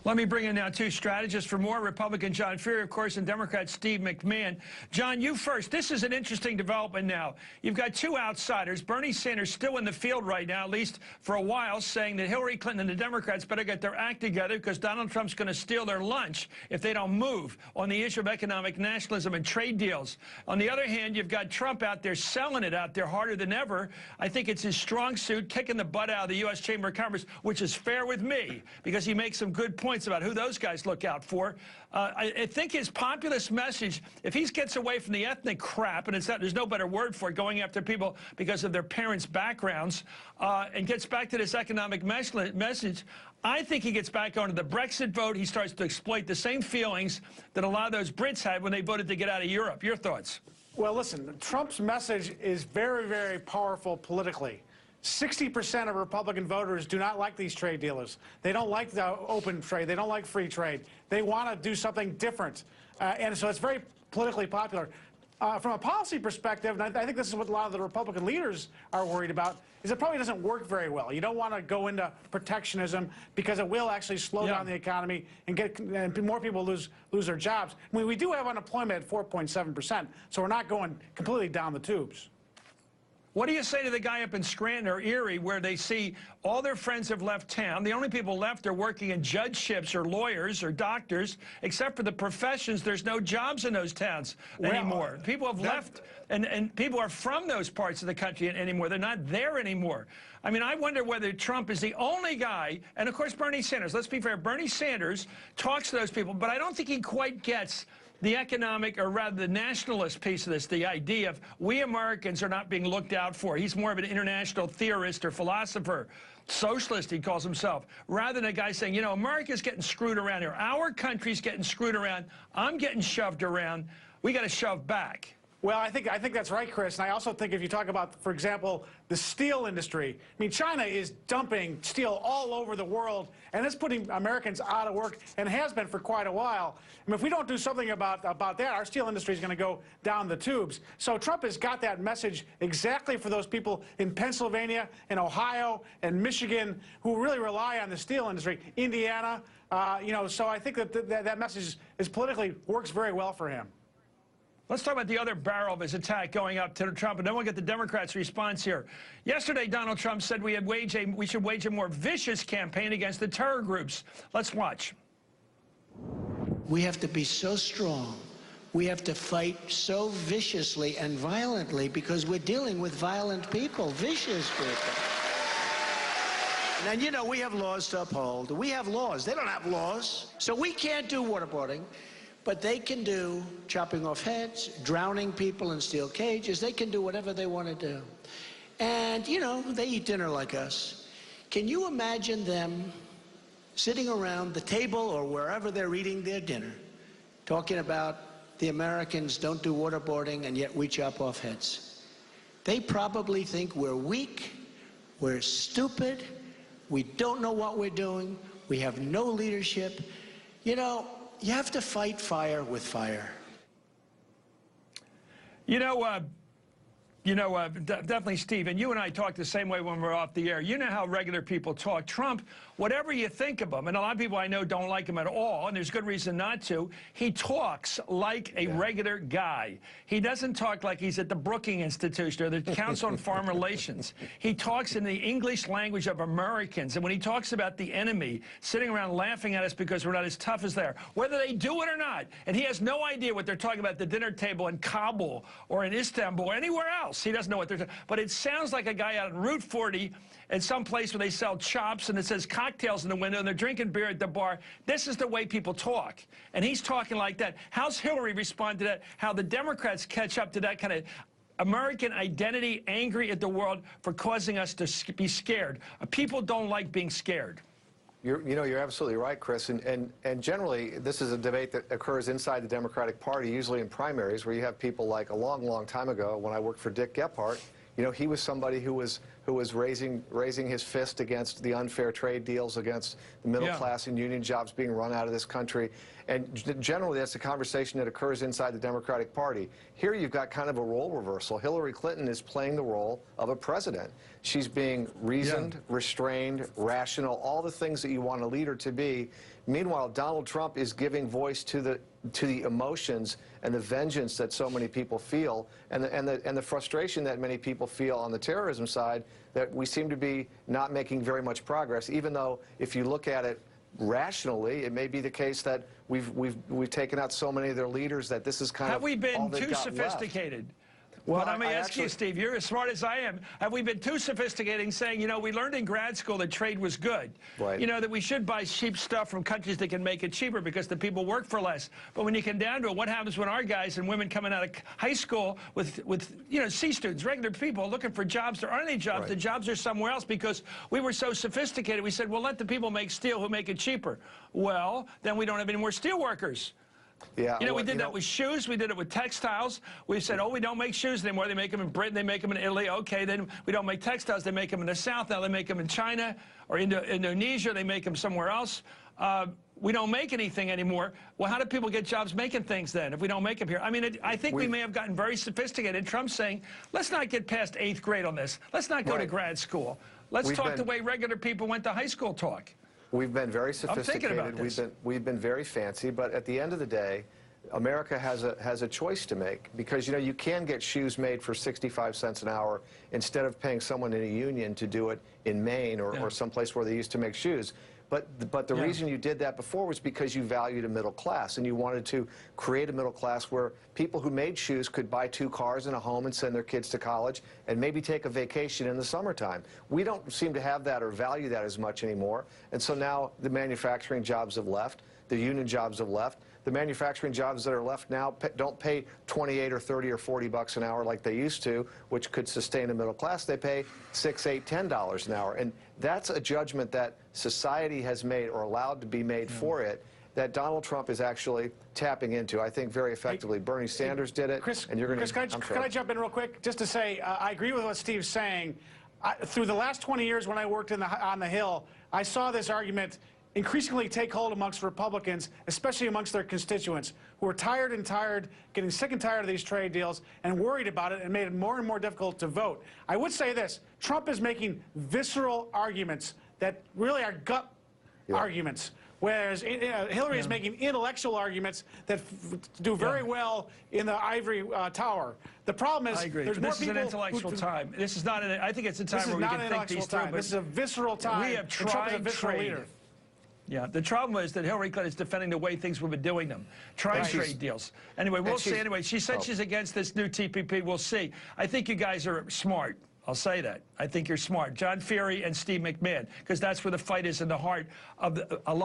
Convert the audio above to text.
Let me bring in now two strategists for more. Republican John Feary, of course, and Democrat Steve McMahon. John, you first. This is an interesting development now. You've got two outsiders. Bernie Sanders still in the field right now, at least for a while, saying that Hillary Clinton and the Democrats better get their act together because Donald Trump's going to steal their lunch if they don't move on the issue of economic nationalism and trade deals. On the other hand, you've got Trump out there selling it out there harder than ever. I think it's his strong suit, kicking the butt out of the U.S. Chamber of Commerce, which is fair with me because he makes some good points about who those guys look out for. I think his populist message, if he gets away from the ethnic crap, and there's no better word for it, going after people because of their parents' backgrounds, and gets back to this economic message, I think he gets back onto the Brexit vote. He starts to exploit the same feelings that a lot of those Brits had when they voted to get out of Europe. Your thoughts? Well, listen, Trump's message is very, very powerful politically. 60% of Republican voters do not like these trade dealers. They don't like the open trade. They don't like free trade. They want to do something different. And so it's very politically popular. From a policy perspective, and I think this is what a lot of the Republican leaders are worried about, is it probably doesn't work very well. You don't want to go into protectionism because it will actually slow down the economy and more people lose their jobs. I mean, we do have unemployment at 4.7%, so we're not going completely down the tubes. What do you say to the guy up in Scranton or Erie where they see all their friends have left town? The only people left are working in judgeships or lawyers or doctors, except for the professions. There's no jobs in those towns anymore. People have left, and people are from those parts of the country anymore. They're not there anymore. I mean, I wonder whether Trump is the only guy, and of course Bernie Sanders, let's be fair, Bernie Sanders talks to those people, but I don't think he quite gets the economic, or rather the nationalist piece of this, the idea of we Americans are not being looked out for. He's more of an international theorist or philosopher, socialist he calls himself, rather than a guy saying, you know, America's getting screwed around here. Our country's getting screwed around. I'm getting shoved around. We got to shove back. Well, I think that's right, Chris. And I also think if you talk about, for example, the steel industry, I mean, China is dumping steel all over the world, and it's putting Americans out of work, and has been for quite a while. I mean, if we don't do something about that, our steel industry is going to go down the tubes. So Trump has got that message exactly for those people in Pennsylvania and Ohio and Michigan who really rely on the steel industry, Indiana. You know, so I think that message is politically works very well for him. Let's talk about the other barrel of his attack going up to Trump, and then we'll get the Democrats' response here. Yesterday, Donald Trump said we should wage a more vicious campaign against the terror groups. Let's watch. We have to be so strong. We have to fight so viciously and violently because we're dealing with violent people, vicious people. And, you know, we have laws to uphold. We have laws. They don't have laws. So we can't do waterboarding. But they can do chopping off heads, drowning people in steel cages. They can do whatever they want to do. And, you know, they eat dinner like us. Can you imagine them sitting around the table or wherever they're eating their dinner, talking about the Americans don't do waterboarding and yet we chop off heads? They probably think we're weak, we're stupid, we don't know what we're doing, we have no leadership. You know, you have to fight fire with fire. Definitely, Steve, and you and I talk the same way when we're off the air. You know how regular people talk. Trump, whatever you think of him, and a lot of people I know don't like him at all, and there's good reason not to, he talks like a regular guy. He doesn't talk like he's at the Brookings Institution or the Council on Foreign Relations. He talks in the English language of Americans, and when he talks about the enemy sitting around laughing at us because we're not as tough as they are, whether they do it or not, and he has no idea what they're talking about at the dinner table in Kabul or in Istanbul or anywhere else. He doesn't know what they're talking about. But it sounds like a guy out on Route 40 at some place where they sell chops and it says cocktails in the window and they're drinking beer at the bar. This is the way people talk. And he's talking like that. How's Hillary respond to that? How the Democrats catch up to that kind of American identity, angry at the world for causing us to be scared. People don't like being scared. You're absolutely right, Chris. And generally, this is a debate that occurs inside the Democratic Party, usually in primaries, where you have people like a long, long time ago when I worked for Dick Gephardt. You know, he was somebody who was who was raising his fist against the unfair trade deals, against the middle class and union jobs being run out of this country. And generally, that's a conversation that occurs inside the Democratic Party. Here you've got kind of a role reversal. Hillary Clinton is playing the role of a president. She's being reasoned, restrained, rational, all the things that you want a leader to be. Meanwhile, Donald Trump is giving voice to the emotions and the vengeance that so many people feel, and the frustration that many people feel on the terrorism side, that we seem to be not making very much progress, even though if you look at it rationally, it may be the case that we've taken out so many of their leaders that this is kind Have of we been all they've too got sophisticated? left. Well, But let me ask you, Steve, you're as smart as I am. Have we been too sophisticated saying, you know, we learned in grad school that trade was good. Right. You know, that we should buy cheap stuff from countries that can make it cheaper because the people work for less. But when you come down to it, what happens when our guys and women coming out of high school with you know, C students, regular people looking for jobs? There aren't any jobs. Right. The jobs are somewhere else because we were so sophisticated. We said, well, let the people make steel who make it cheaper. Well, then we don't have any more steel workers. Yeah, you know, we did that with shoes. We did it with textiles. We said, oh, we don't make shoes anymore. They make them in Britain. They make them in Italy. Okay, then we don't make textiles. They make them in the South. Now they make them in China or Indonesia. They make them somewhere else. We don't make anything anymore. Well, how do people get jobs making things then if we don't make them here? I mean, I think we may have gotten very sophisticated. Trump's saying, let's not get past 8th grade on this. Let's not go to grad school. Let's talk the way regular people went to high school talk. We've been very sophisticated. I'm thinking about this. We've been very fancy, but at the end of the day, America has a choice to make, because you know you can get shoes made for 65 cents an hour instead of paying someone in a union to do it in Maine or someplace where they used to make shoes. But the reason you did that before was because you valued a middle class, and you wanted to create a middle class where people who made shoes could buy 2 cars and a home and send their kids to college and maybe take a vacation in the summertime. We don't seem to have that or value that as much anymore, and so now the manufacturing jobs have left, the union jobs have left. The manufacturing jobs that are left now don't pay 28 or 30 or 40 bucks an hour like they used to, which could sustain a middle class. They pay $6, $8, $10 an hour. And that's a judgment that society has made or allowed to be made for it that Donald Trump is actually tapping into, I think, very effectively. Bernie Sanders did it. Chris, and you're going to... can I jump in real quick? Just to say, I agree with what Steve's saying. Through the last 20 years when I worked on the Hill, I saw this argument increasingly take hold amongst Republicans, especially amongst their constituents, who are tired, getting sick and tired of these trade deals and worried about it, and made it more and more difficult to vote. I would say this: Trump is making visceral arguments that really are gut arguments, whereas Hillary is making intellectual arguments that do very well in the ivory tower. The problem is, I agree. there's more this is people an intellectual time. This is not an, I think it's a time this where is we not can an think these intellectual through. time. This is a visceral time. We have and Trump is a tried visceral trade. leader. Yeah, the trouble is that Hillary Clinton is defending the way things we've been doing them. Try trade deals. Anyway, we'll see. Anyway, she said she's against this new TPP. We'll see. I think you guys are smart. I'll say that. I think you're smart. John Ferry and Steve McMahon, because that's where the fight is in the heart of a lot.